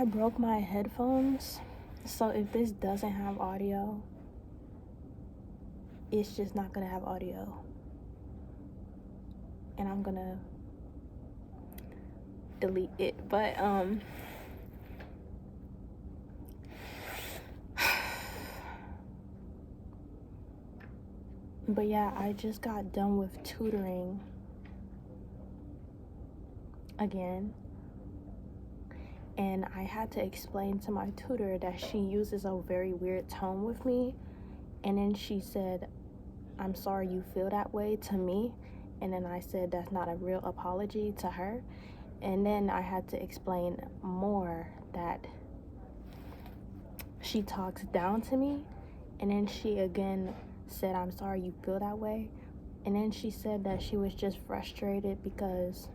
I broke my headphones, so if this doesn't have audio, it's just not gonna have audio. And I'm gonna delete it. But yeah, I just got done with tutoring again. And I had to explain to my tutor that she uses a very weird tone with me. And then she said, "I'm sorry you feel that way," to me. And then I said that's not a real apology to her. And then I had to explain more that she talks down to me. And then she again said, "I'm sorry you feel that way." And then she said that she was just frustrated because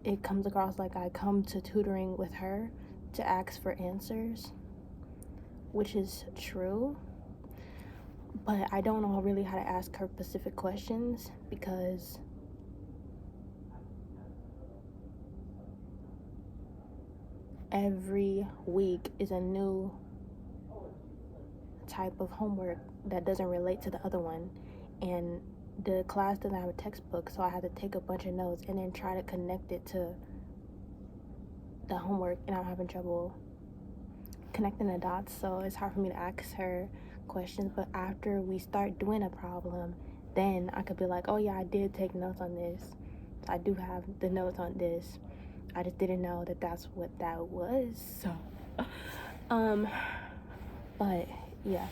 it comes across like I come to tutoring with her to ask for answers, which is true. But I don't know really how to ask her specific questions because every week is a new type of homework that doesn't relate to the other one. And the class doesn't have a textbook, so I had to take a bunch of notes and then try to connect it to the homework, and I'm having trouble connecting the dots, so it's hard for me to ask her questions. But after we start doing a problem, then I could be like, "Oh yeah, I did take notes on this. I do have the notes on this. I just didn't know that that's what that was." So but yeah.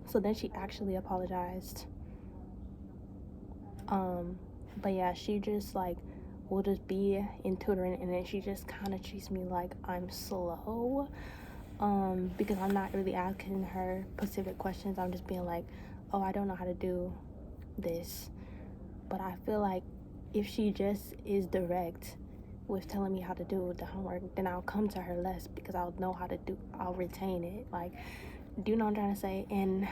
So then she actually apologized. But yeah, she just like will just be in tutoring, and then she just kind of treats me like I'm slow. Because I'm not really asking her specific questions. I'm just being like, "Oh, I don't know how to do this." But I feel like if she just is direct with telling me how to do the homework, then I'll come to her less because I'll know how to do, I'll retain it. Like, do you know what I'm trying to say? And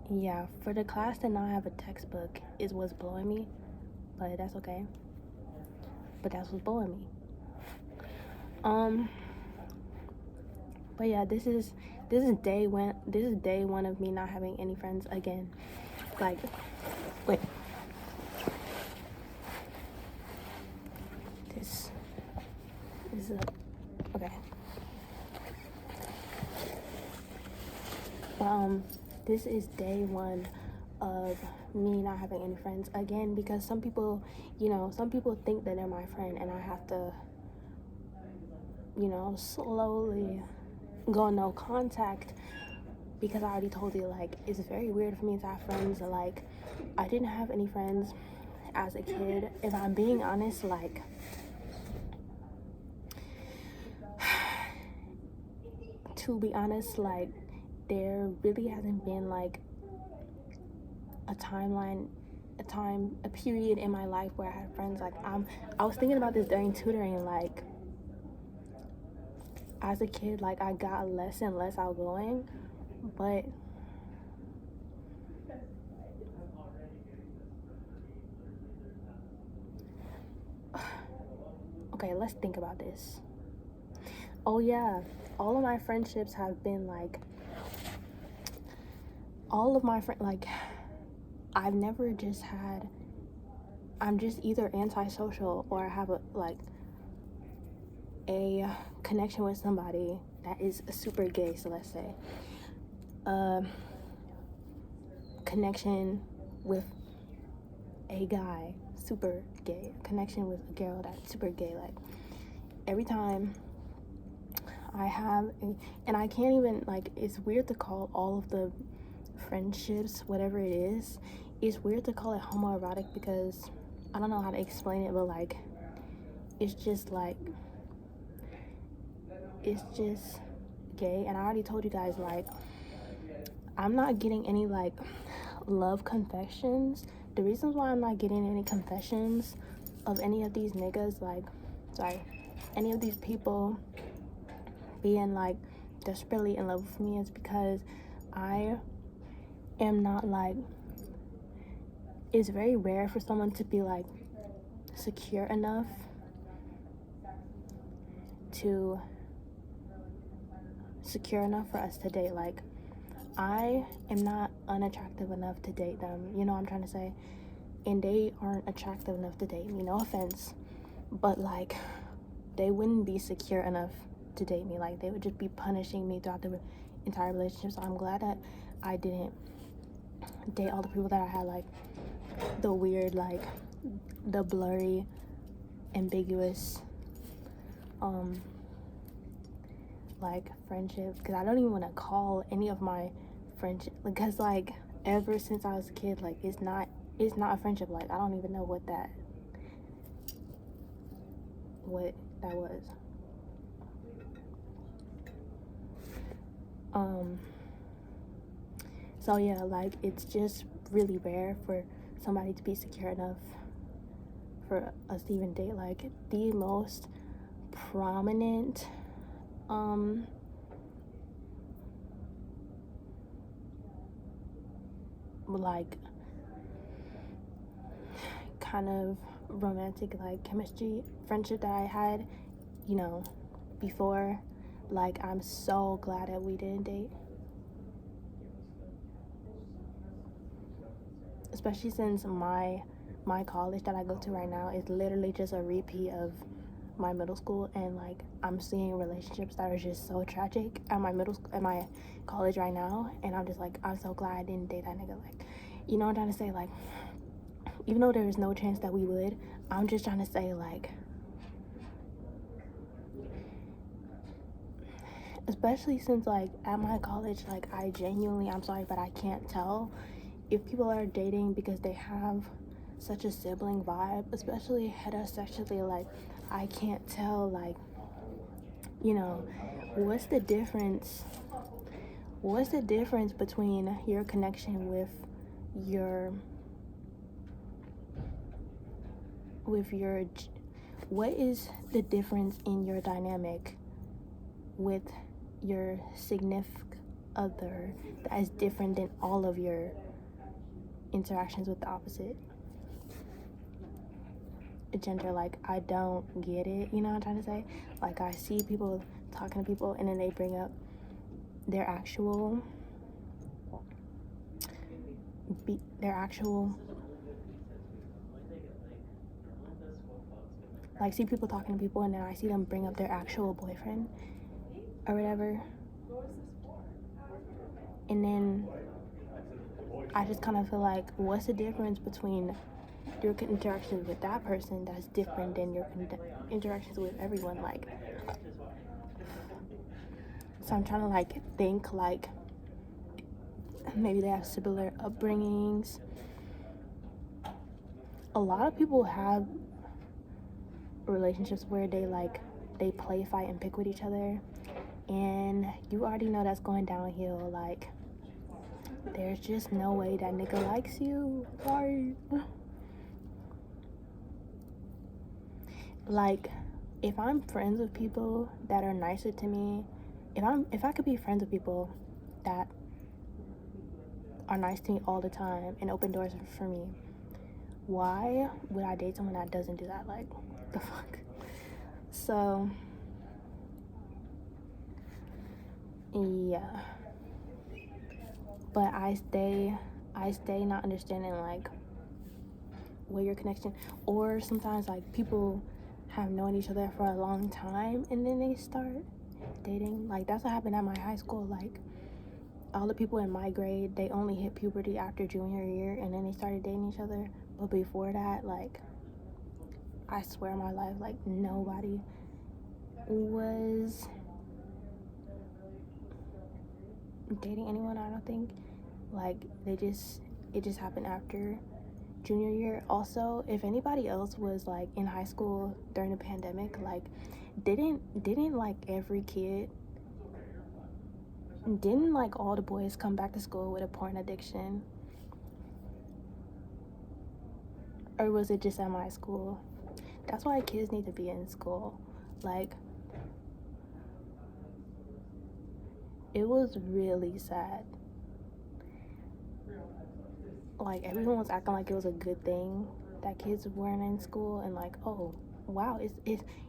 yeah, for the class to not have a textbook is what's blowing me, but that's okay. But that's what's blowing me. But yeah, this is day one of me not having any friends again. Like, wait. This is okay. This is day one of me not having any friends again, because some people think that they're my friend, and I have to, slowly go no contact, because I already told you, like, it's very weird for me to have friends. Like, I didn't have any friends as a kid. If I'm being honest, like, to be honest, like, there really hasn't been like a period in my life where I had friends. Like, I was thinking about this during tutoring. Like, as a kid, like, I got less and less outgoing, but okay, let's think about this. Oh yeah, all of my friendships have been like, like, I've never just had, I'm just either antisocial or I have a connection with somebody that is super gay. So let's say connection with a guy, super gay, connection with a girl that's super gay. Like, every time I have and I can't even, like, it's weird to call all of the friendships, whatever it is, it's weird to call it homoerotic, because I don't know how to explain it, but like, it's just like, it's just gay. And I already told you guys, like, I'm not getting any like love confessions. The reasons why I'm not getting any confessions of any of these niggas, like, sorry, any of these people being like desperately in love with me is because I am not like, it's very rare for someone to be like secure enough for us to date. Like, I am not unattractive enough to date them, you know what I'm trying to say? And they aren't attractive enough to date me, no offense, but like, they wouldn't be secure enough to date me. Like, they would just be punishing me throughout the entire relationship. So I'm glad that I didn't date all the people that I had, like the weird, like the blurry, ambiguous like friendships, because I don't even want to call any of my friendship, because like ever since I was a kid, like it's not a friendship. Like, I don't even know what that was. So yeah, like, it's just really rare for somebody to be secure enough for us to even date. Like, the most prominent like kind of romantic, like chemistry friendship that I had, you know, before, like, I'm so glad that we didn't date, especially since my college that I go to right now is literally just a repeat of my middle school, and like, I'm seeing relationships that are just so tragic at my college right now, and I'm just like, I'm so glad I didn't date that nigga. Like, you know what I'm trying to say? Like, even though there is no chance that we would, I'm just trying to say, like, especially since like at my college, like, I genuinely, I'm sorry, but I can't tell if people are dating because they have such a sibling vibe, especially heterosexually. Like, I can't tell, like, you know, what's the difference between your connection with your what is the difference in your dynamic with your significant other that is different than all of your interactions with the opposite gender? Like, I don't get it, you know what I'm trying to say? Like, I see people talking to people and then they bring up their actual like, see people talking to people and then I see them bring up their actual boyfriend or whatever, and then I just kind of feel like, what's the difference between your interactions with that person that's different than your interactions with everyone? Like, so I'm trying to like think, like, maybe they have similar upbringings. A lot of people have relationships where they play, fight, and pick with each other, and you already know that's going downhill. Like, there's just no way that nigga likes you. Sorry. Like, if I'm friends with people that are nicer to me, if I could be friends with people that are nice to me all the time and open doors for me, why would I date someone that doesn't do that? Like, the fuck? So yeah, but I stay not understanding, like, what your connection, or sometimes like people have known each other for a long time and then they start dating. Like, that's what happened at my high school. Like, all the people in my grade, they only hit puberty after junior year and then they started dating each other. But before that, like, I swear on my life, like, nobody was dating anyone, I don't think. Like, it just happened after junior year. Also, if anybody else was like in high school during the pandemic, like, didn't like every kid, didn't like all the boys come back to school with a porn addiction? Or was it just at my school? That's why kids need to be in school. Like, it was really sad. Like, everyone was acting like it was a good thing that kids weren't in school, and like, oh wow,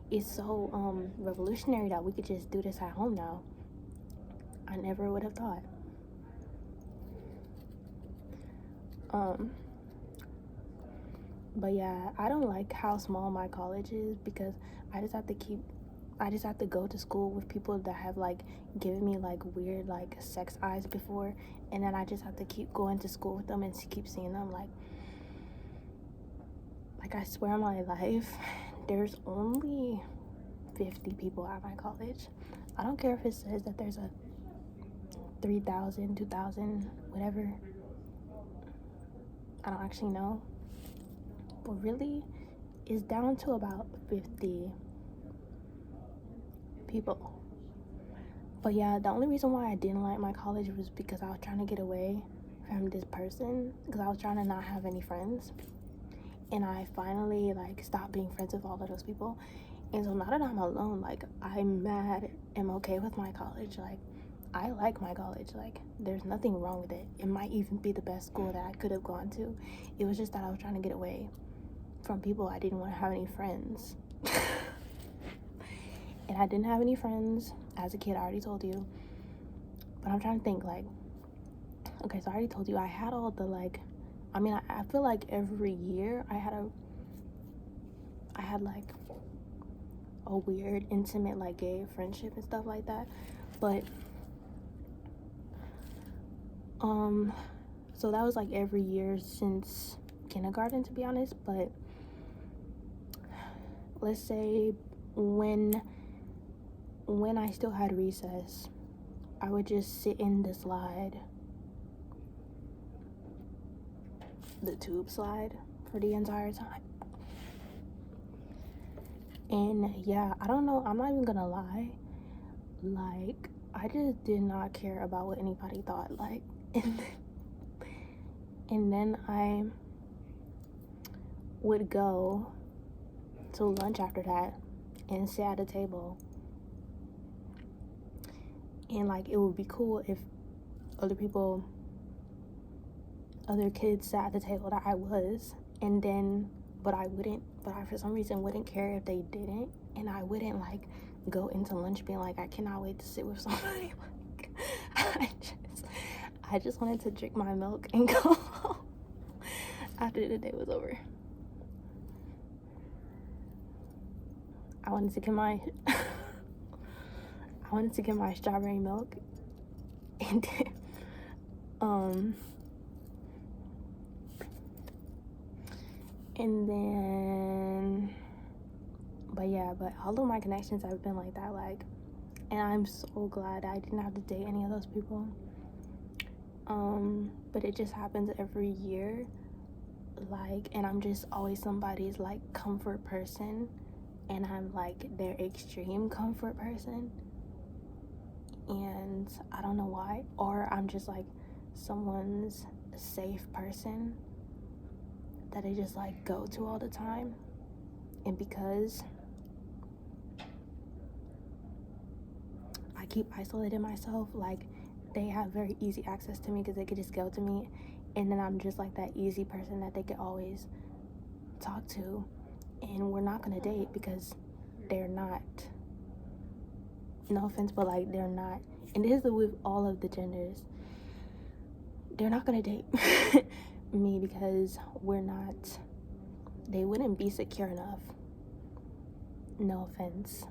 it's so revolutionary that we could just do this at home now. I never would have thought. But yeah, I don't like how small my college is, because I just have to go to school with people that have like given me like weird like sex eyes before, and then I just have to keep going to school with them and keep seeing them. Like I swear on my life, there's only 50 people at my college. I don't care if it says that there's a 3,000, 2,000, whatever. I don't actually know. But really, it's down to about 50 people. But yeah, the only reason why I didn't like my college was because I was trying to get away from this person, because I was trying to not have any friends. And I finally like stopped being friends with all of those people. And so now that I'm alone, like, I'm mad and okay with my college. Like, I like my college. Like, there's nothing wrong with it. It might even be the best school that I could have gone to. It was just that I was trying to get away from people. I didn't want to have any friends. And I didn't have any friends as a kid, I already told you. But I'm trying to think, like, okay, so I already told you I had all the, like, I feel like every year I had like a weird, intimate, like, gay friendship and stuff like that. But so that was like every year since kindergarten, to be honest. But let's say when I still had recess, I would just sit in the slide, the tube slide, for the entire time. And yeah, I don't know, I'm not even gonna lie, like, I just did not care about what anybody thought. Like, and then I would go to lunch after that and sit at a table, and like, it would be cool if other kids sat at the table that I was, and then but I for some reason wouldn't care if they didn't, and I wouldn't like go into lunch being like, I cannot wait to sit with somebody. Like, I just wanted to drink my milk and go home after the day was over. I wanted to get my strawberry milk, and then but all of my connections have been like that, like, and I'm so glad I didn't have to date any of those people. But it just happens every year, like, and I'm just always somebody's like comfort person, and I'm like their extreme comfort person, and I don't know why. Or I'm just like someone's safe person that they just like go to all the time. And because I keep isolating myself, like, they have very easy access to me because they could just go to me, and then I'm just like that easy person that they could always talk to. And we're not gonna date because they're not, no offense, but like, they're not, and this is with all of the genders, they're not gonna date me because they wouldn't be secure enough. No offense.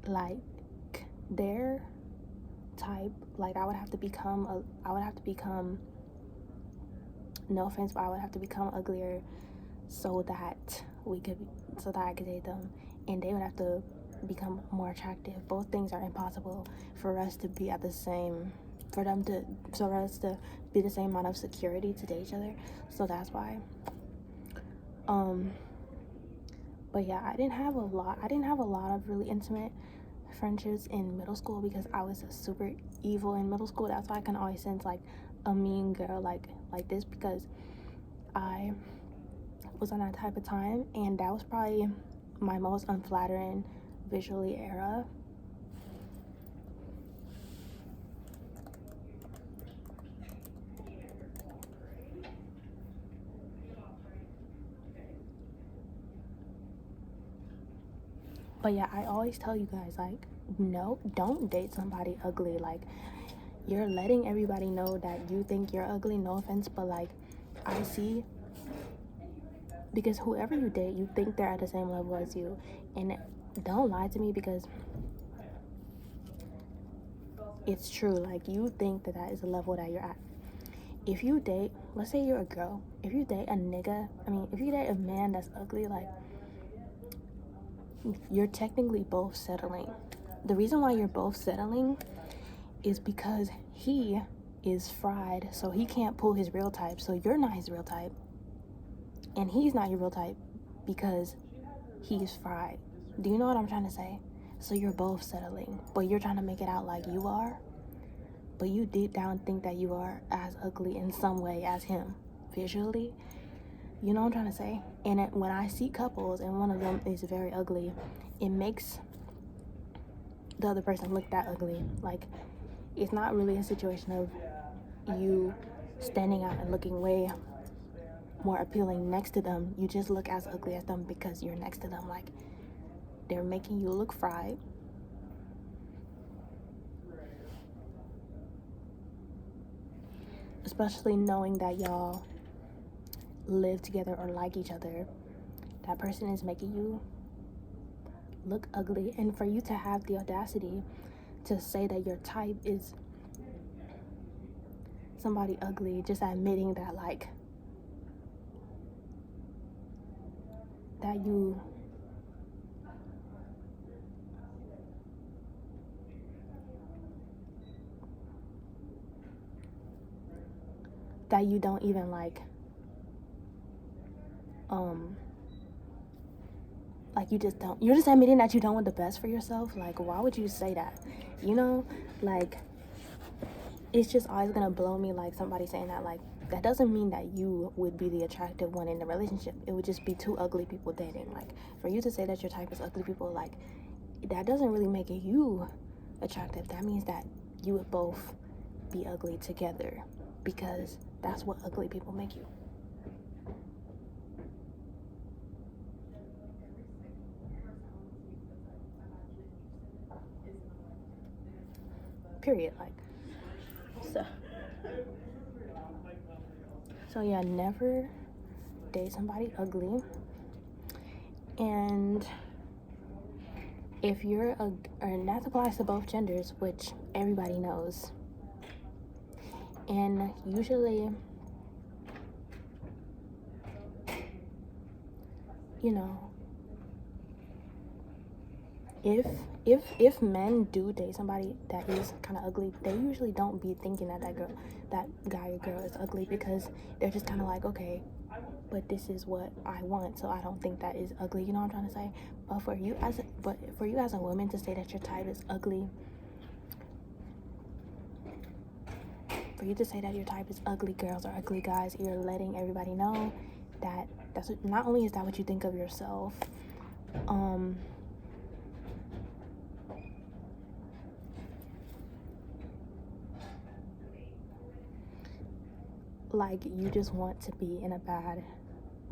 Like, their type, like, I would have to become no offense, but I would have to become uglier so that I could date them, and they would have to become more attractive. Both things are impossible for us to be for us to be the same amount of security to date each other. So that's why. But yeah, I didn't have a lot of really intimate friendships in middle school because I was super evil in middle school. That's why I can always sense like a mean girl like this, because I was on that type of time, and that was probably my most unflattering visually era. But yeah, I always tell you guys, like, no, don't date somebody ugly. Like, you're letting everybody know that you think you're ugly. No offense, but like, I see, because whoever you date, you think they're at the same level as you. And don't lie to me, because it's true. Like, you think that that is the level that you're at. If you date, let's say you're a girl, if you date a nigga, if you date a man that's ugly, like, you're technically both settling. The reason why you're both settling is because he is fried, so he can't pull his real type, so you're not his real type, and he's not your real type because he's fried. Do you know what I'm trying to say? So you're both settling, but you're trying to make it out like you are, but you deep down think that you are as ugly in some way as him visually. You know what I'm trying to say? And when I see couples and one of them is very ugly, it makes the other person look that ugly. Like, it's not really a situation of you standing out and looking way more appealing next to them. You just look as ugly as them because you're next to them. Like, they're making you look fried. Especially knowing that y'all live together or like each other. That person is making you look ugly. And for you to have the audacity to say that your type is somebody ugly, just admitting that, like, that you don't even like you're just admitting that you don't want the best for yourself. Like, why would you say that? You know, like, it's just always gonna blow me, like, somebody saying that. Like, that doesn't mean that you would be the attractive one in the relationship. It would just be two ugly people dating. Like, for you to say that your type is ugly people, like, that doesn't really make you attractive. That means that you would both be ugly together, because that's what ugly people make you. Period. Like, so yeah, never date somebody ugly. And if you're and that applies to both genders, which everybody knows. And usually, you know, if men do date somebody that is kind of ugly, they usually don't be thinking that that guy or girl is ugly, because they're just kind of like, okay, but this is what I want, so I don't think that is ugly. You know what I'm trying to say? But for you as a woman to say that your type is ugly, for you to say that your type is ugly girls or ugly guys, you're letting everybody know that not only is that what you think of yourself, like, you just want to be in a bad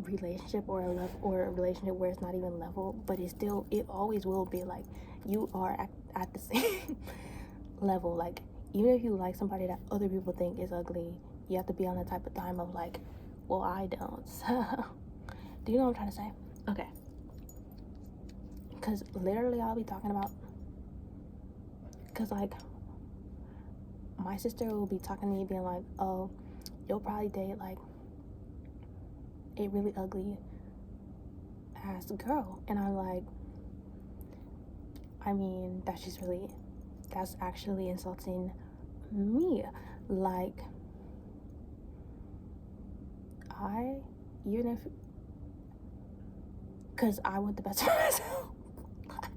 relationship or a relationship where it's not even level, but it always will be like you are at the same level. Like, even if you like somebody that other people think is ugly, you have to be on the type of time of like, well, I don't. Do you know what I'm trying to say? Okay. Because literally I'll be talking about, because like my sister will be talking to me being like, oh, you'll probably date like a really ugly ass girl, and I'm like, I mean, that's actually insulting me. Like, because I want the best for myself. Like,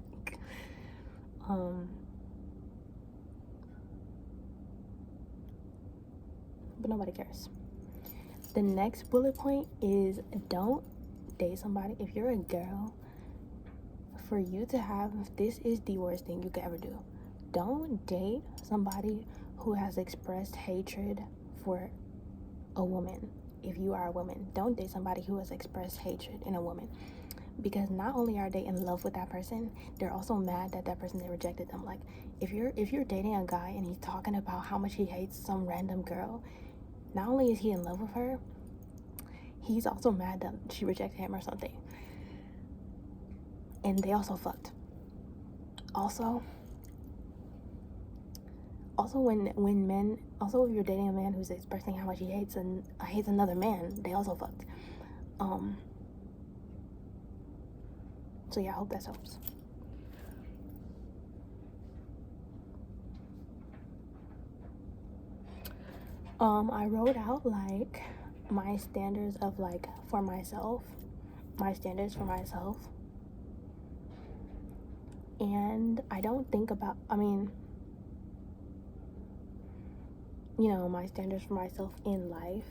but nobody cares. The next bullet point is, don't date somebody. If you're a girl, for you to have, this is the worst thing you could ever do. Don't date somebody who has expressed hatred for a woman. If you are a woman, don't date somebody who has expressed hatred in a woman, because not only are they in love with that person, they're also mad that that person rejected them. Like, if you're dating a guy and he's talking about how much he hates some random girl, not only is he in love with her, he's also mad that she rejected him or something. And they also fucked. Also when men, also if you're dating a man who's expressing how much he hates another man, they also fucked. So yeah, I hope that helps. I wrote out like my standards of like for myself, my standards for myself. And I don't think about, my standards for myself in life.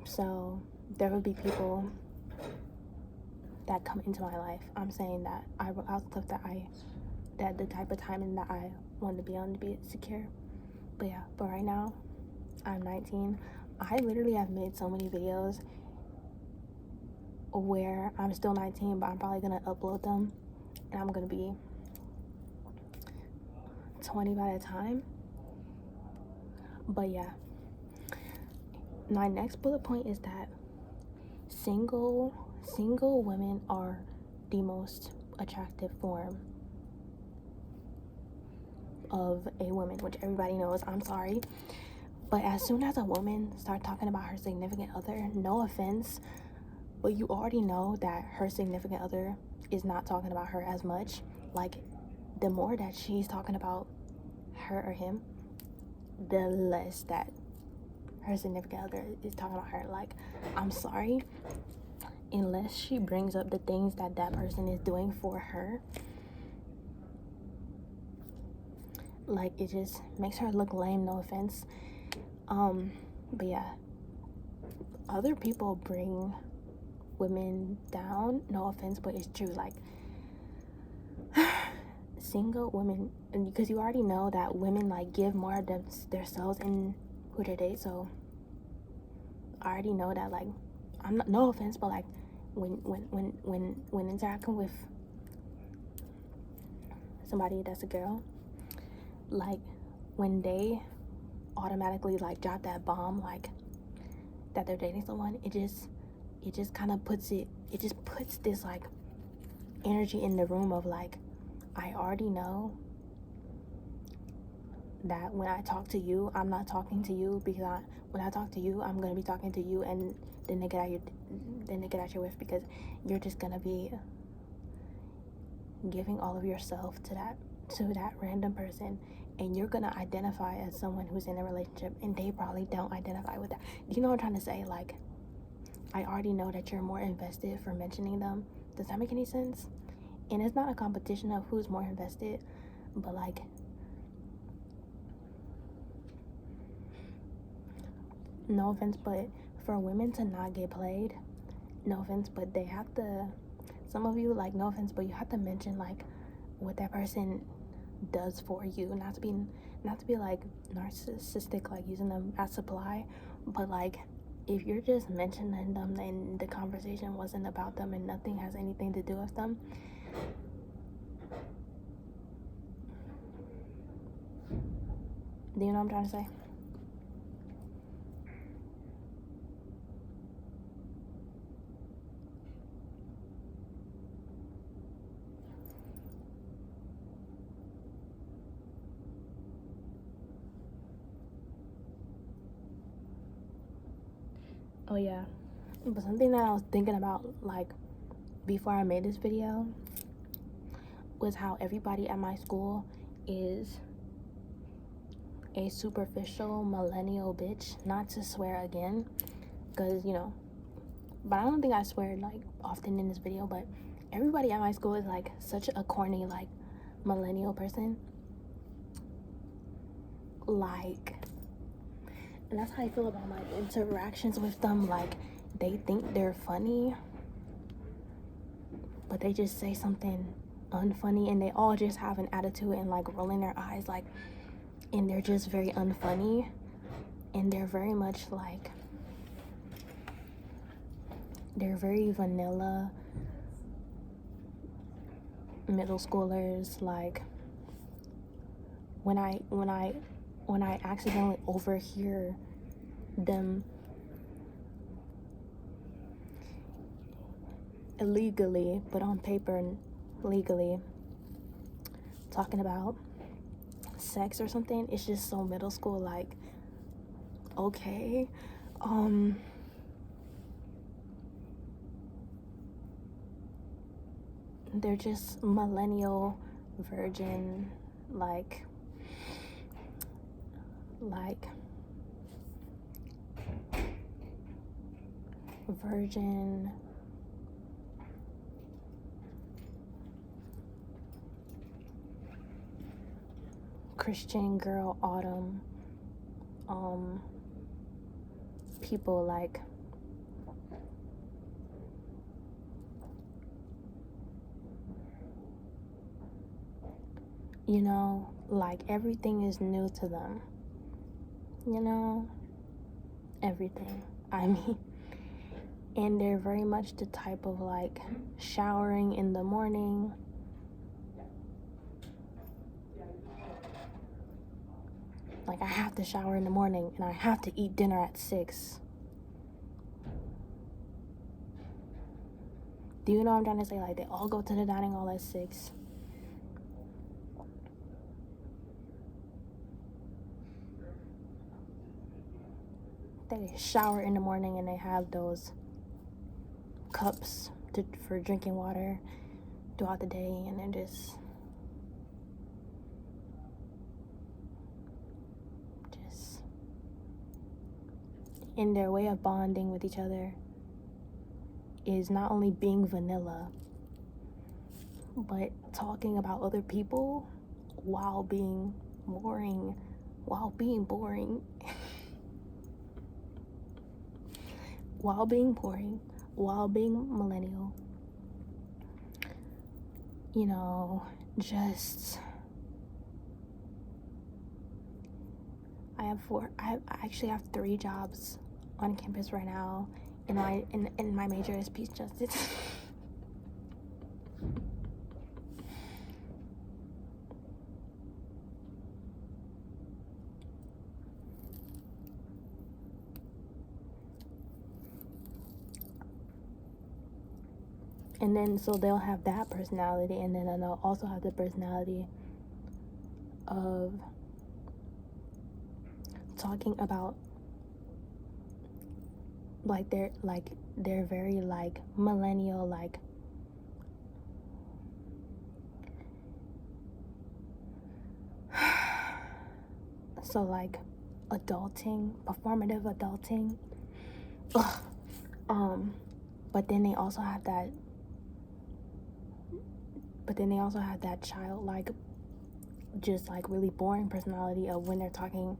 So there would be people that come into my life. I'm saying that I wrote out stuff that the type of timing that I want to be on to be secure. But yeah, but right now, I'm 19. I literally have made so many videos where I'm still 19, but I'm probably gonna upload them and I'm gonna be 20 by the time. But yeah, my next bullet point is that single women are the most attractive form of a woman, which everybody knows. I'm sorry, but as soon as a woman starts talking about her significant other, no offense, but you already know that her significant other is not talking about her as much. Like, the more that she's talking about her or him, the less that her significant other is talking about her. Like, I'm sorry, unless she brings up the things that that person is doing for her, like, it just makes her look lame, no offense. But yeah, other people bring women down, no offense, but it's true. Like, single women, and because you already know that women like give more of themselves in who they date, so I already know that. Like, I'm not, no offense, but like when interacting with somebody that's a girl, like, when they automatically like drop that bomb, like that they're dating someone, it just kind of puts this like energy in the room of like, I already know that when I talk to you, I'm not talking to you because when I talk to you, I'm gonna be talking to you and then they get out your whiff, because you're just gonna be giving all of yourself to that random person, and you're gonna identify as someone who's in a relationship, and they probably don't identify with that. Do you know what I'm trying to say? Like, I already know that you're more invested for mentioning them. Does that make any sense? And it's not a competition of who's more invested, but like, no offense, but for women to not get played, no offense, but they have to, some of you, like, no offense, but you have to mention like what that person does for you, not to be like narcissistic, like using them as supply, but like, if you're just mentioning them and the conversation wasn't about them and nothing has anything to do with them, do you know what I'm trying to say? Oh yeah, but something that I was thinking about, like, before I made this video, was how everybody at my school is a superficial millennial bitch. Not to swear again, because but I don't think I swear like often in this video, but everybody at my school is like such a corny, like, millennial person. Like, and that's how I feel about my interactions with them. Like, they think they're funny, but they just say something unfunny, and they all just have an attitude and like rolling their eyes, like, and they're just very unfunny, and they're very much like, they're very vanilla, middle schoolers, like when I accidentally overhear them illegally, but on paper legally, talking about sex or something, it's just so middle school, like, okay. They're just millennial virgin, like virgin Christian girl autumn people, like, you know, like everything is new to them, you know, everything. I mean, and they're very much the type of, like, showering in the morning, like, I have to shower in the morning and I have to eat dinner at 6. Do you know what I'm trying to say? Like, they all go to the dining hall at 6. They shower in the morning and they have those cups for drinking water throughout the day, and they're just in their way of bonding with each other is not only being vanilla, but talking about other people while being boring, while being boring, while being millennial. You know, just I actually have 3 jobs on campus right now, and my major is peace justice. And then so they'll have that personality, and then they'll also have the personality of talking about, like, they're very, like, millennial, like, so, like, adulting, performative adulting. But then they also have that childlike, just, like, really boring personality of when they're talking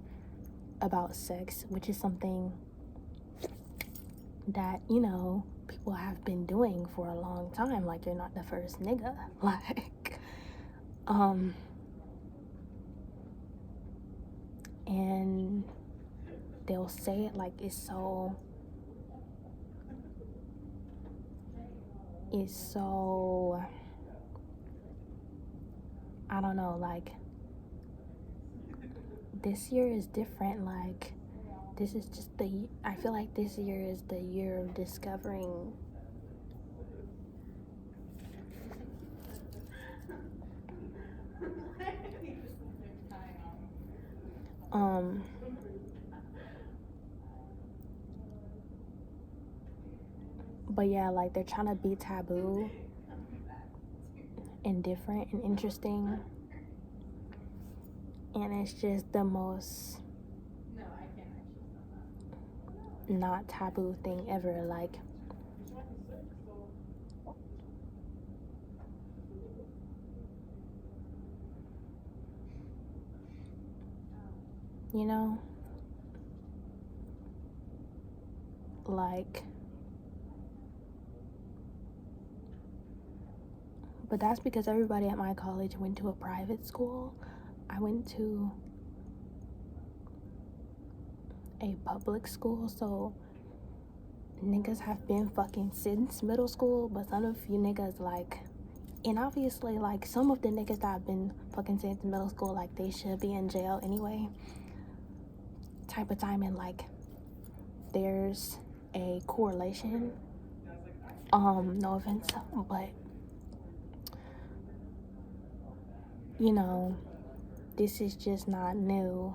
about sex, which is something that, you know, people have been doing for a long time. Like, you're not the first nigga. Like, and they'll say it like it's so, I don't know, like, this year is different. Like, this is just I feel like this year is the year of discovering but yeah, like, they're trying to be taboo and different and interesting, and it's just the most not taboo thing ever. Like, you know, like, but that's because everybody at my college went to a private school. I went to a public school, so niggas have been fucking since middle school, but some of you niggas, like, And obviously, like, some of the niggas that I've been fucking since middle school, like, they should be in jail anyway. Type of time, and like, there's a correlation. No offense, but you know, this is just not new.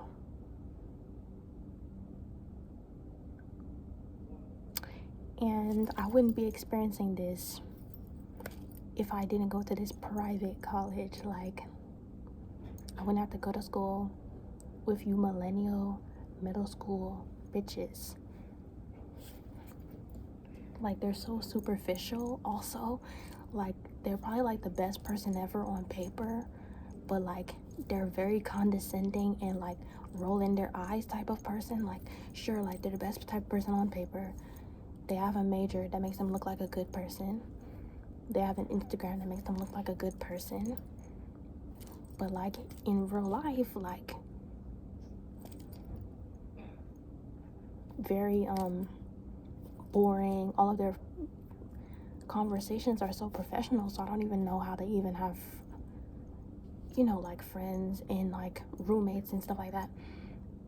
And I wouldn't be experiencing this if I didn't go to this private college. Like, I wouldn't have to go to school with you millennial middle school bitches. Like, they're so superficial also. Like, they're probably like the best person ever on paper, but like, they're very condescending and like rolling their eyes type of person. Like, sure, like, they're the best type of person on paper. They have a major that makes them look like a good person. They have an Instagram that makes them look like a good person. But like, in real life, like, very boring. All of their conversations are so professional, so I don't even know how they even have, you know, like, friends and like roommates and stuff like that,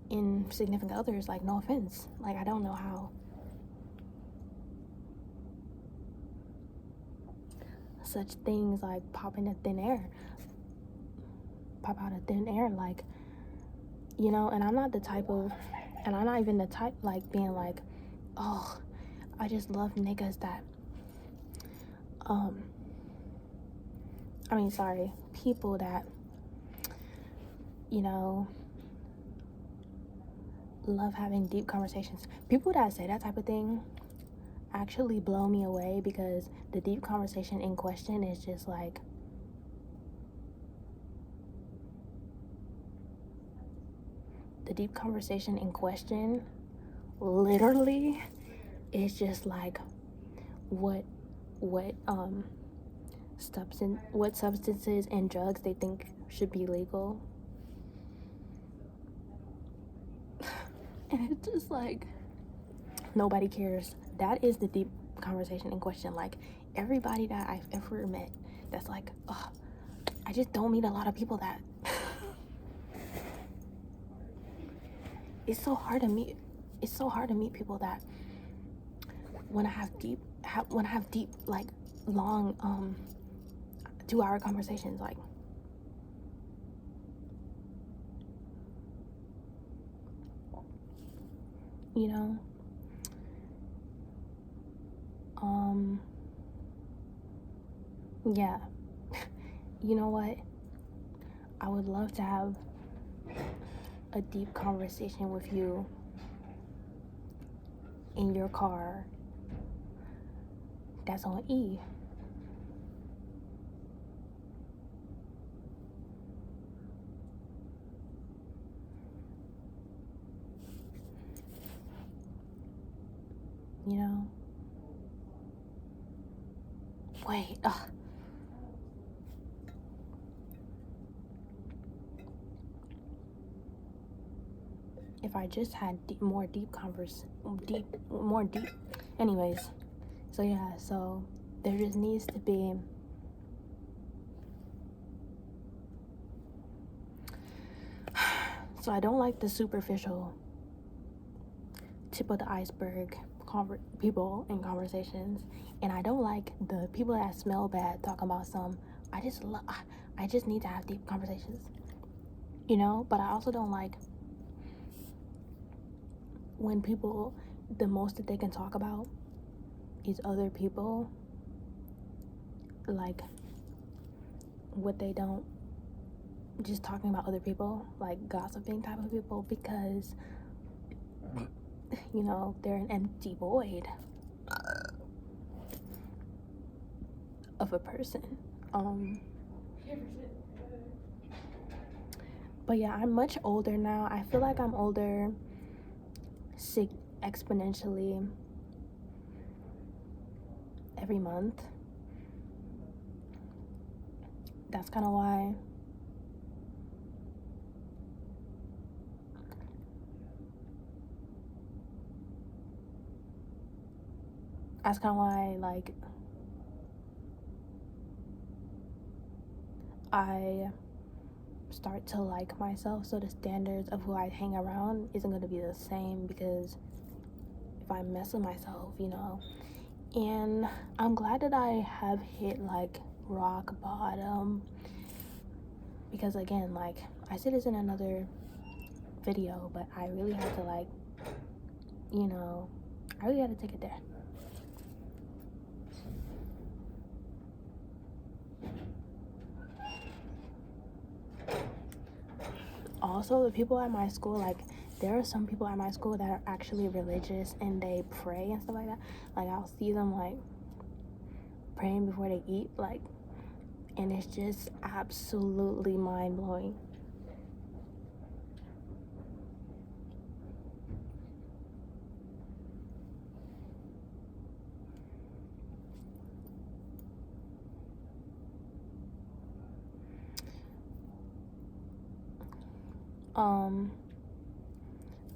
in significant others. Like, no offense, like, I don't know how such things like pop out of thin air, like, you know. And I'm not even the type like being like, oh, I just love niggas that people that, you know, love having deep conversations. People that say that type of thing actually blow me away, because the deep conversation in question is just like, the deep conversation in question literally is just like, what substances and drugs they think should be legal. And it's just like, nobody cares. That is the deep conversation in question. Like, everybody that I've ever met that's like, oh, I just don't meet a lot of people that it's so hard to meet people that want to have deep like long 2-hour conversations. Like, you know, yeah. You know what, I would love to have a deep conversation with you in your car that's on E. You know? Wait, if I just had more deep. Anyways, so yeah, so there just needs to be so I don't like the superficial tip of the iceberg people in conversations, and I don't like the people that smell bad talking about some. I just need to have deep conversations, you know. But I also don't like when people, the most that they can talk about is other people, like, what they don't, just talking about other people, like gossiping type of people, because, you know, they're an empty void of a person. But yeah, I'm much older now. I feel like I'm older exponentially every month. That's kind of why like, I start to like myself, so the standards of who I hang around isn't going to be the same, because if I mess with myself, and I'm glad that I have hit like rock bottom, because again, like I said this in another video, but I really had to I really had to take it there. Also, the people at my school, like there are some people at my school that are actually religious and they pray and stuff like that. Like I'll see them like praying before they eat, like, and it's just absolutely mind-blowing.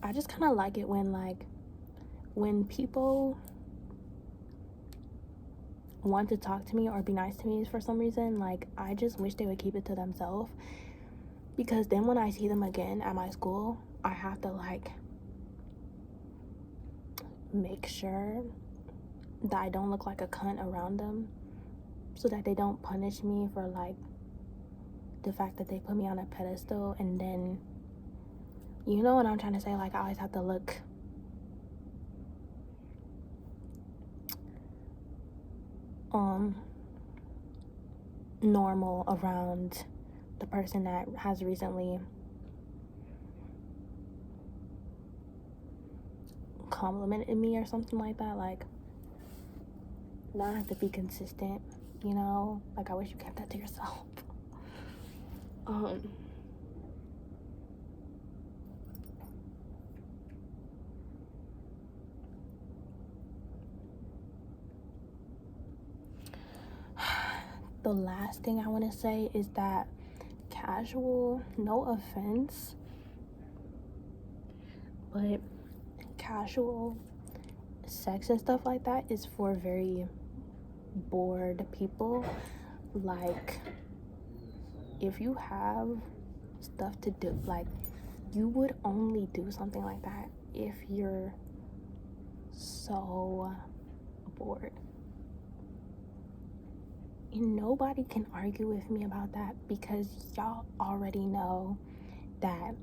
I just kind of like it when people want to talk to me or be nice to me for some reason, like I just wish they would keep it to themselves, because then when I see them again at my school, I have to like make sure that I don't look like a cunt around them, so that they don't punish me for like the fact that they put me on a pedestal. And then, you know what I'm trying to say, like I always have to look normal around the person that has recently complimented me or something like that. Like, not have to be consistent, like I wish you kept that to yourself. The last thing I want to say is that casual, no offense, but casual sex and stuff like that is for very bored people. Like, if you have stuff to do, like, you would only do something like that if you're so bored. And nobody can argue with me about that, because y'all already know that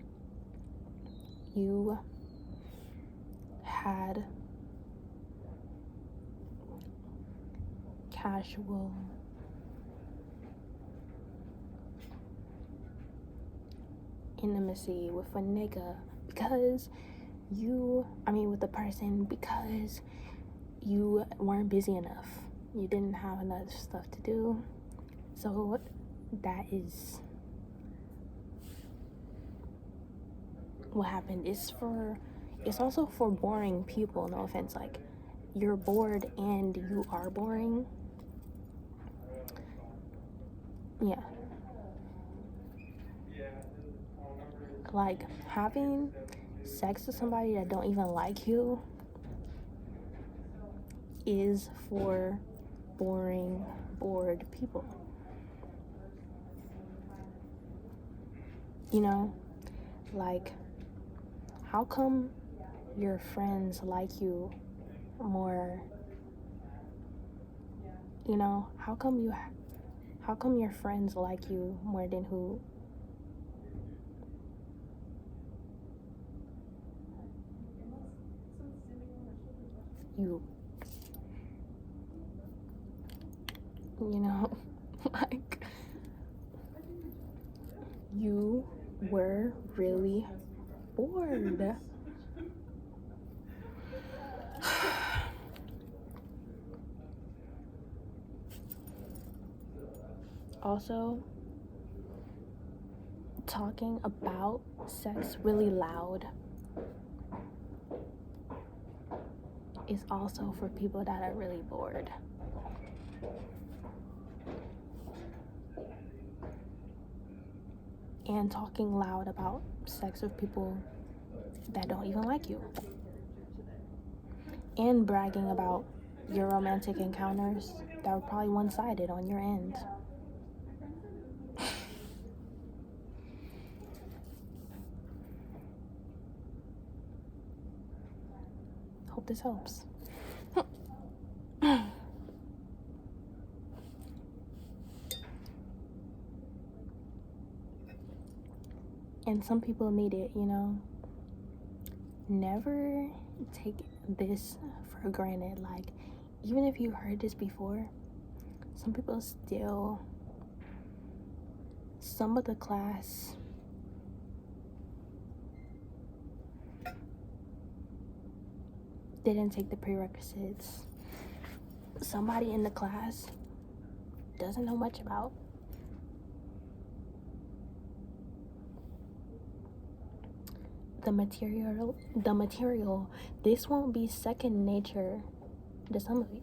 you had casual intimacy with a nigga with the person, because you weren't busy enough. You didn't have enough stuff to do. So that is what happened. It's also for boring people, no offense. Like, you're bored and you are boring. Yeah. Like, having sex with somebody that don't even like you is for boring, bored people. Like, how come your friends like you more? How come your friends like you more than who? Like, you were really bored. Also, talking about sex really loud is also for people that are really bored. And talking loud about sex with people that don't even like you. And bragging about your romantic encounters that were probably one-sided on your end. hope this helps. And some people need it, you know. Never take this for granted. Like, even if you heard this before, some people still, some of the class didn't take the prerequisites. Somebody in the class doesn't know much about the material. This won't be second nature to some of you.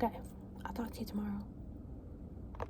Okay, I'll talk to you tomorrow.